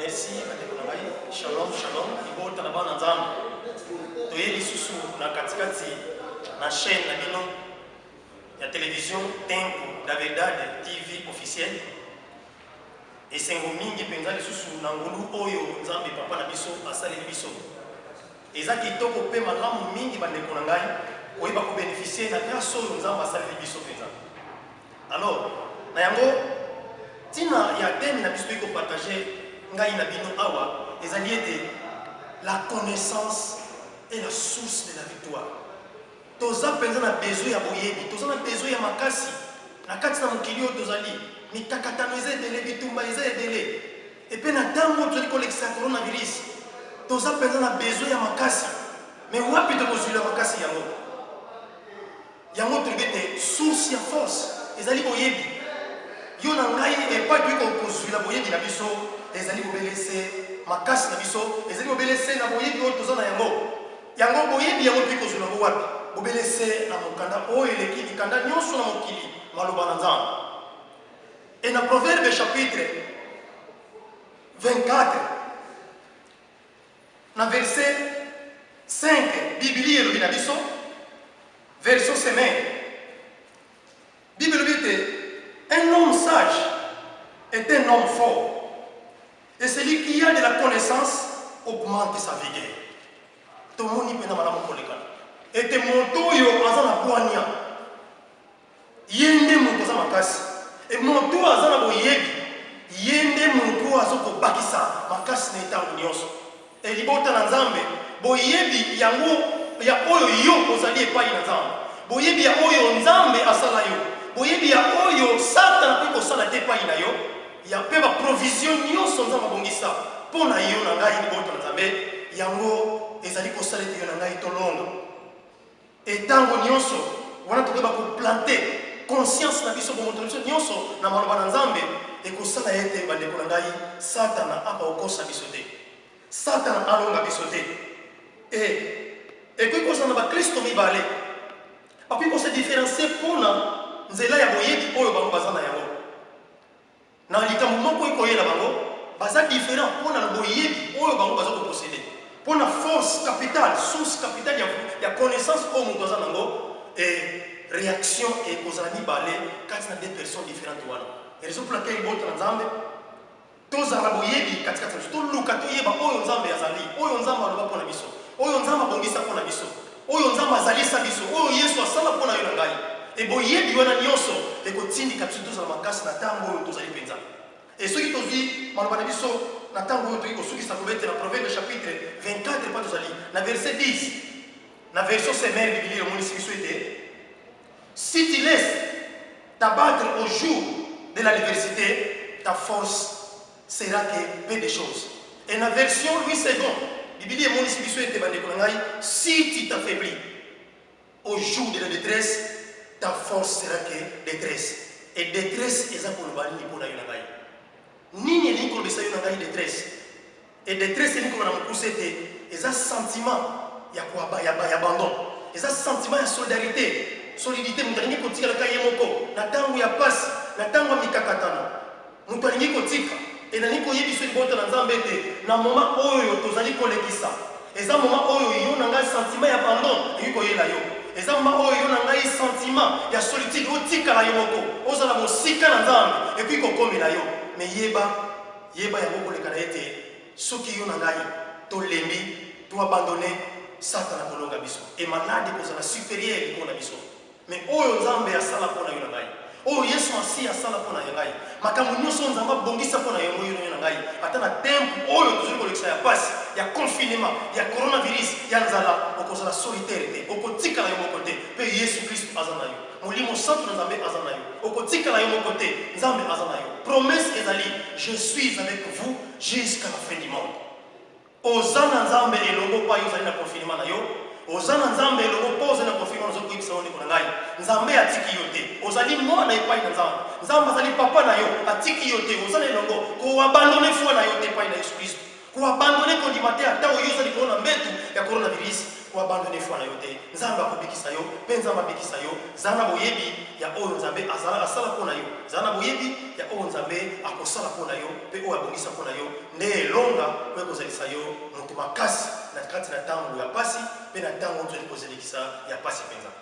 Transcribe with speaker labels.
Speaker 1: Merci, Shalom, shalom. Ibo Tanabana Nzam. Toye lisusu na katikati na chaîne na bino ya télévision Tempo da Verdade TV officielle. Et sengo mingi penza lisusu na ngulu oyo Nzambe papa na biso asali biso. Eza kitoko pe malamu mingi bandeko na ngai oyeba ko bénéficier na grâce oyo Nzambe asali biso penza. Alors, na yango tina ya thème na biso ko partager ngai na bino awa ezali ete la connaissance est la source de la victoire. Toza penza na besoin ya boyebi, toza na besoin ya makasi. Na kati na mokili oyo tozali, mikakatano eza edele, bitumba eza edele. Epe na ntango tozali kolekisa coronavirus, toza penza na besoin ya makasi. Mais wapi tokozwila makasi yango? Yango toyebi ete source ya force ezali boyebi. Yo na ngai epa toyiko kozwila boyebi na biso, ezali bobelese makasi na biso, ezali bobelese na boyebi oyo toza na yango. Yango boyebi yango toyiko kozwila yango wapi? Bobelese na mokanda oyo eleki likanda nyonso na mokili maloba na Nzambe. Et na Proverbe chapitre 24 na verset 5 Biblia elobi na biso version semaine. Bible elobi ete un homme sage est un homme fort, et celui qui a de la connaissance augmente sa vigueur. Tomoni pena malamu kolekana. Ete moto oyo aza na bwania. Yende moto aza makasi. Et moto aza na boyebi. Yende moto aza kobakisa makasi na etango nyonso. Et libota na Nzambe, boyebi yango ya oyo yo ozali epai na Nzambe. Boyebi ya oyo Nzambe asala yo. Boyebi ya oyo Satan pe kosala te epai na yo. Ya pe ba provision nyonso Nzambe abongisa pona yo na ngai libota na Nzambe. Yango ezali kosala te yo na ngai tolonga. Et tango nyonso wana tokoba ko planter conscience na biso bomoto biso nyonso na maloba na Nzambe ekosala ete bandeko na ngai Satana aba okosa biso te. Satana alonga biso te. Et puis kosa na ba Kristo mibale. Papi ko se différencier pona nzela ya boyebi oyo bango bazana yango. Na likambo moko ekoyela bango baza différent pona boyebi oyo bango baza ko posséder. Pour la force capitale, source capitale, il y a connaissance au monde et réaction et posani balé quand il y a des personnes différentes. Et raison pour laquelle il y a des gens tous araboyebi quand tout le monde est oyo nzambe azali oyo nzambe aloba pona biso oyo nzambe abongisa pona biso oyo nzambe azalisa biso oyo Yesu asala pona yo na ngai et boyebi wana nyonso ekotindika biso tozala makasi na ntango oyo tozali penza. Et ceux qui tozwi maloba na biso na tango oyo kosukisa kobete na Proverbe chapitre 24 pa tozali na verset 10 na version semaine Biblia emonisi biso ete si tu laisses t'abattre au jour de la diversité, ta force sera que peu de choses. Et la version Louis II Biblia emonisi biso ete bandeko na ngai si tu t'affaiblis au jour de la détresse, ta force sera que détresse. Et détresse eza koloba nini mpona yo na ngai nini elingi kolobisa yo na ngai détresse. Et détresse elingi koloba na mokuse ete eza sentiment ya abandon, eza sentiment ya solidarité, solidité. Moto alingi kotikalaka ye moko na ntango ya pasi, na ntango ya mikakatano moto alingi kotika. E nalingi koyebi biso libota na Nzambe ete na moma oyo tozali kolekisa eza moma oyo yo na ngai sentiment ya abandon elingi koyela yo. Eza moma oyo yo na ngai sentiment ya solitude otikala yo moko ozala mosika na Nzambe epui kokomela yo. Mais yeba ya koleka na ete soki yo na ngai tolembi to abandonner Satan kolonga biso et malade kozala supérieur mpona biso. Mais oyo Nzambe asala mpona yo na ngai oyo Yesu asi asala mpona yo ngai makambo nyonso Nzambe abongisa mpona yo na ngai ata na tempo oyo tozali kolekisa ya pasi ya confinement ya coronavirus ya nzala okozala solitaire te okotikala yo moko te mpe Yesu Kristo aza na yo molimo santo na Nzambe aza na yo okotikala yo moko te Nzambe aza na yo. Promesse ezali je suis avec vous jusqu'à la fin du monde. Ozana Nzambe elongo pa yo zali na confinement na yo ozana Nzambe elongo pa ozali na confinement na zo koyebisa yo ndeko na ngai Nzambe atiki yo te ozali mwana epai na Nzambe Nzambe azali papa na yo atiki yo te ozana elongo koabandone foi na yo te epai na Yesu Kristo koabandone kondima te ata oyo ozali kona mbetu ya coronavirus koabandone foi na yo te Nzambe akobikisa yo mpe Nzambe abikisa yo zana boyebi ya oyo Nzambe asala mpona yo zana boyebi ya oyo Nzambe akosala mpona yo mpe oyo abongisa mpona yo nde kolonga po kozalisa yo moto makasi na kati na ntango ya pasi mpe na ntango ozali kozelekisa ya pasi mpenza.